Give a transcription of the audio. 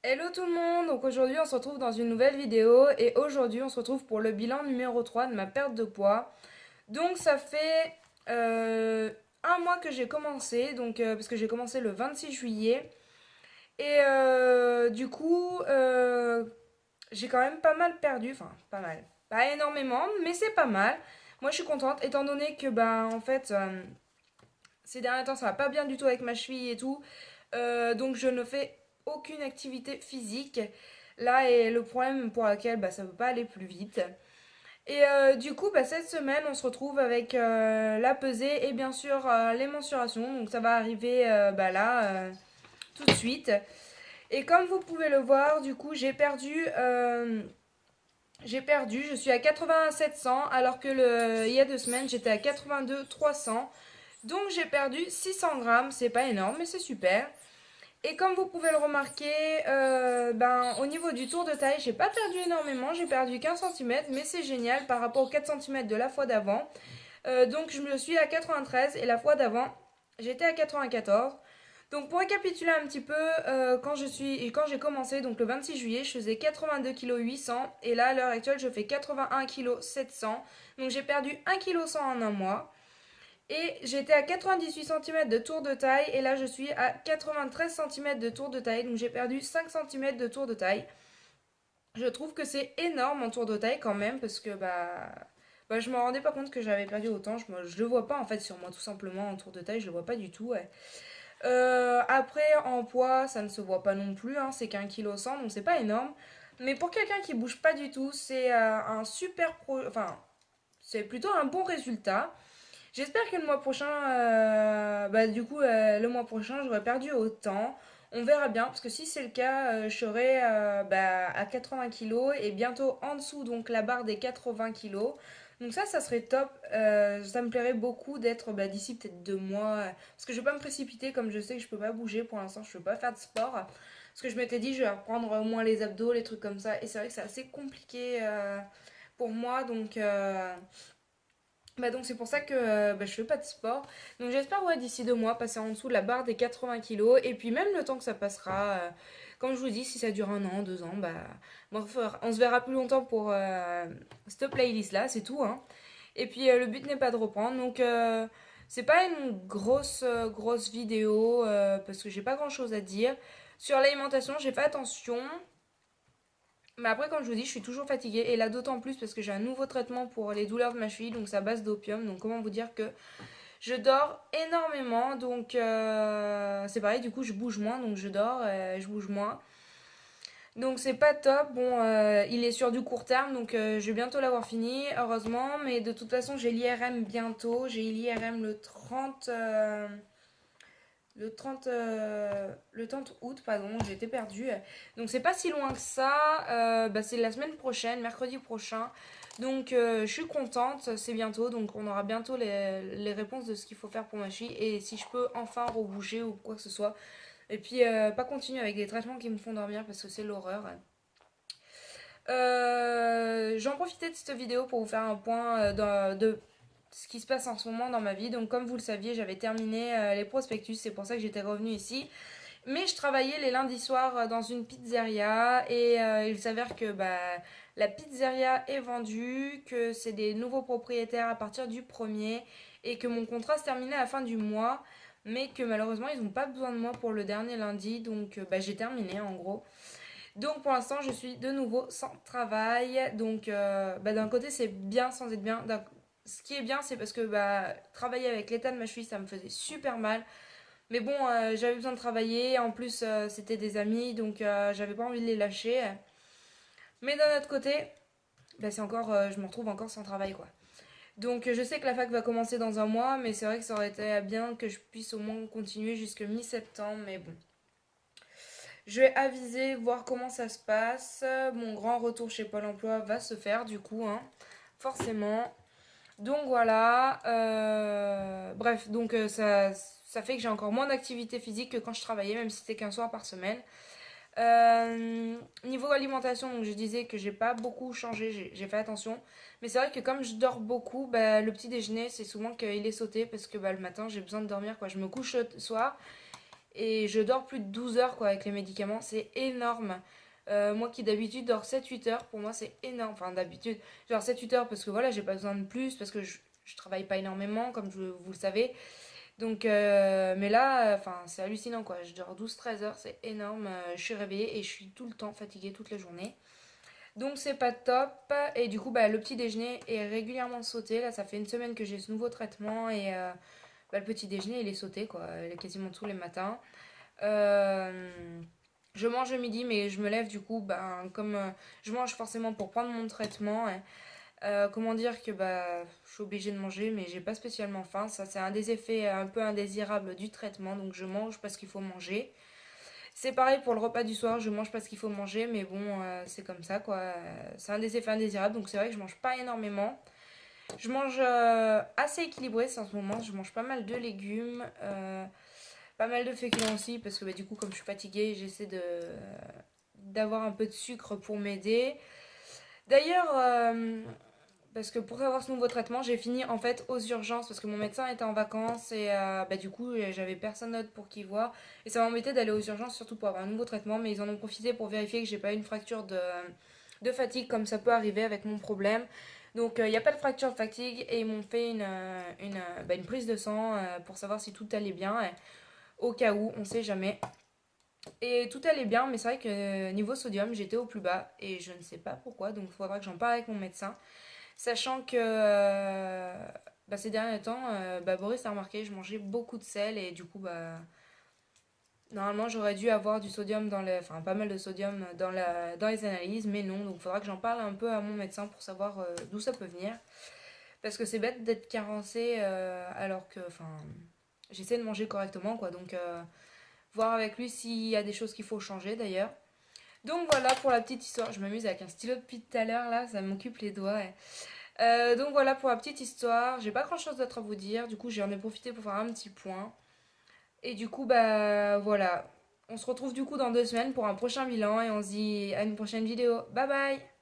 Hello tout le monde, donc aujourd'hui on se retrouve dans une nouvelle vidéo et aujourd'hui on se retrouve pour le bilan numéro 3 de ma perte de poids. Donc ça fait un mois que j'ai commencé, parce que j'ai commencé le 26 juillet et du coup j'ai quand même pas mal perdu, enfin pas mal, pas énormément mais c'est pas mal. Moi je suis contente étant donné que ces derniers temps ça va pas bien du tout avec ma cheville et tout. Donc je ne fais aucune activité physique. Là est le problème pour lequel ça ne peut pas aller plus vite. Et du coup, cette semaine, on se retrouve avec la pesée et bien sûr les mensurations. Donc ça va arriver tout de suite. Et comme vous pouvez le voir, du coup, j'ai perdu. Je suis à 8700 alors que il y a 2 semaines, j'étais à 82 300. Donc j'ai perdu 600 grammes. C'est pas énorme, mais c'est super. Et comme vous pouvez le remarquer, au niveau du tour de taille, j'ai pas perdu énormément, j'ai perdu 15 centimètres, mais c'est génial par rapport aux 4 centimètres de la fois d'avant. Donc je me suis à 93 et la fois d'avant, j'étais à 94. Donc pour récapituler un petit peu, quand j'ai commencé, donc le 26 juillet, je faisais 82 kg 800 et là à l'heure actuelle, je fais 81 kg 700. Donc j'ai perdu 1 kg 100 en un mois. Et j'étais à 98 centimètres de tour de taille et là je suis à 93 centimètres de tour de taille. Donc j'ai perdu 5 centimètres de tour de taille. Je trouve que c'est énorme en tour de taille quand même parce que je me rendais pas compte que j'avais perdu autant. Je le vois pas en fait sur moi tout simplement en tour de taille, je le vois pas du tout. Ouais. Après en poids ça ne se voit pas non plus, hein, c'est qu'un kilo 100 donc c'est pas énorme. Mais pour quelqu'un qui bouge pas du tout c'est un super enfin c'est plutôt un bon résultat. J'espère que le mois prochain, le mois prochain, j'aurai perdu autant. On verra bien, parce que si c'est le cas, je serai à 80 kilos et bientôt en dessous, donc la barre des 80 kilos. Donc ça serait top. Ça me plairait beaucoup d'être d'ici peut-être 2 mois. Parce que je vais pas me précipiter, comme je sais que je peux pas bouger pour l'instant, je peux pas faire de sport. Parce que je m'étais dit, je vais reprendre au moins les abdos, les trucs comme ça. Et c'est vrai que c'est assez compliqué pour moi, donc c'est pour ça que je fais pas de sport. Donc j'espère ouais, d'ici 2 mois passer en dessous de la barre des 80 kilos. Et puis même le temps que ça passera, comme je vous dis, si ça dure 1 an, 2 ans, on se verra plus longtemps pour cette playlist là, c'est tout. Hein. Et puis le but n'est pas de reprendre. Donc c'est pas une grosse vidéo parce que j'ai pas grand chose à dire. Sur l'alimentation, j'ai fait attention. Mais après, comme je vous dis, je suis toujours fatiguée. Et là, d'autant plus parce que j'ai un nouveau traitement pour les douleurs de ma cheville. Donc, c'est à base d'opium. Donc, comment vous dire que je dors énormément. Donc, c'est pareil. Du coup, je bouge moins. Donc, je dors, je bouge moins. Donc, c'est pas top. Bon, il est sur du court terme. Donc, je vais bientôt l'avoir fini. Heureusement. Mais de toute façon, j'ai l'IRM bientôt. J'ai l'IRM le 30 août, pardon, j'ai été perdue. Donc c'est pas si loin que ça. C'est la semaine prochaine, mercredi prochain. Donc je suis contente, c'est bientôt. Donc on aura bientôt les réponses de ce qu'il faut faire pour ma cheville. Et si je peux enfin rebouger ou quoi que ce soit. Et puis pas continuer avec des traitements qui me font dormir parce que c'est l'horreur. J'en profitais de cette vidéo pour vous faire un point de ce qui se passe en ce moment dans ma vie. Donc comme vous le saviez, j'avais terminé les prospectus, c'est pour ça que j'étais revenue ici. Mais je travaillais les lundis soirs dans une pizzeria et il s'avère que la pizzeria est vendue, que c'est des nouveaux propriétaires à partir du 1er et que mon contrat se terminait à la fin du mois, mais que malheureusement ils n'ont pas besoin de moi pour le dernier lundi, donc j'ai terminé en gros. Donc pour l'instant, je suis de nouveau sans travail. Donc d'un côté, c'est bien sans être bien. Ce qui est bien, c'est parce que travailler avec l'état de ma cheville, ça me faisait super mal. Mais bon, j'avais besoin de travailler. En plus, c'était des amis, donc j'avais pas envie de les lâcher. Mais d'un autre côté, c'est encore, je me retrouve encore sans travail, quoi. Donc je sais que la fac va commencer dans un mois, mais c'est vrai que ça aurait été bien que je puisse au moins continuer jusque mi-septembre. Mais bon, je vais aviser, voir comment ça se passe. Mon grand retour chez Pôle emploi va se faire du coup, hein, forcément. Donc voilà. Bref, donc ça fait que j'ai encore moins d'activité physique que quand je travaillais, même si c'était qu'un soir par semaine. Niveau alimentation, donc je disais que j'ai pas beaucoup changé, j'ai fait attention. Mais c'est vrai que comme je dors beaucoup, le petit déjeuner, c'est souvent qu'il est sauté parce que le matin, j'ai besoin de dormir, quoi. Je me couche le soir Et je dors plus de 12 heures quoi avec les médicaments, c'est énorme. Moi qui d'habitude dors 7-8 heures, pour moi c'est énorme. Enfin d'habitude, genre 7-8 heures parce que voilà, j'ai pas besoin de plus, parce que je travaille pas énormément comme vous le savez. Donc, mais là, enfin c'est hallucinant quoi. Je dors 12-13 heures, c'est énorme. Je suis réveillée et je suis tout le temps fatiguée toute la journée. Donc c'est pas top. Et du coup, bah, le petit déjeuner est régulièrement sauté. Là, ça fait une semaine que j'ai ce nouveau traitement et bah, le petit déjeuner il est sauté quoi. Il est quasiment tous les matins. Euh, je mange le midi, mais je me lève du coup, ben, comme je mange forcément pour prendre mon traitement. Et, comment dire que bah, je suis obligée de manger, mais j'ai pas spécialement faim. Ça, c'est un des effets un peu indésirables du traitement. Donc je mange parce qu'il faut manger. C'est pareil pour le repas du soir, je mange parce qu'il faut manger, mais bon, c'est comme ça quoi. C'est un des effets indésirables, donc c'est vrai que je mange pas énormément. Je mange assez équilibré en ce moment. Je mange pas mal de légumes. Pas mal de féculents aussi, parce que bah, du coup, comme je suis fatiguée, j'essaie d'avoir un peu de sucre pour m'aider. D'ailleurs, parce que pour avoir ce nouveau traitement, j'ai fini en fait aux urgences parce que mon médecin était en vacances et bah, du coup, j'avais personne d'autre pour qu'il voit. Et ça m'embêtait d'aller aux urgences, surtout pour avoir un nouveau traitement, mais ils en ont profité pour vérifier que j'ai pas une fracture de fatigue comme ça peut arriver avec mon problème. Donc il n'y a pas de fracture de fatigue et ils m'ont fait une prise de sang pour savoir si tout allait bien. Au cas où, on sait jamais. Et tout allait bien, mais c'est vrai que niveau sodium, j'étais au plus bas et je ne sais pas pourquoi, donc il faudra que j'en parle avec mon médecin. Sachant que bah, ces derniers temps, bah, Boris a remarqué, je mangeais beaucoup de sel et du coup, bah, normalement j'aurais dû avoir du sodium enfin pas mal de sodium dans les analyses, mais non, donc il faudra que j'en parle un peu à mon médecin pour savoir d'où ça peut venir. Parce que c'est bête d'être carencé alors que, enfin, j'essaie de manger correctement, quoi, donc voir avec lui s'il y a des choses qu'il faut changer d'ailleurs. Donc voilà pour la petite histoire. Je m'amuse avec un stylo depuis tout à l'heure là, ça m'occupe les doigts. Ouais. Donc voilà pour la petite histoire. J'ai pas grand chose d'autre à vous dire. Du coup, j'en ai profité pour faire un petit point. Et du coup, bah voilà. On se retrouve du coup dans 2 semaines pour un prochain bilan et on se dit à une prochaine vidéo. Bye bye!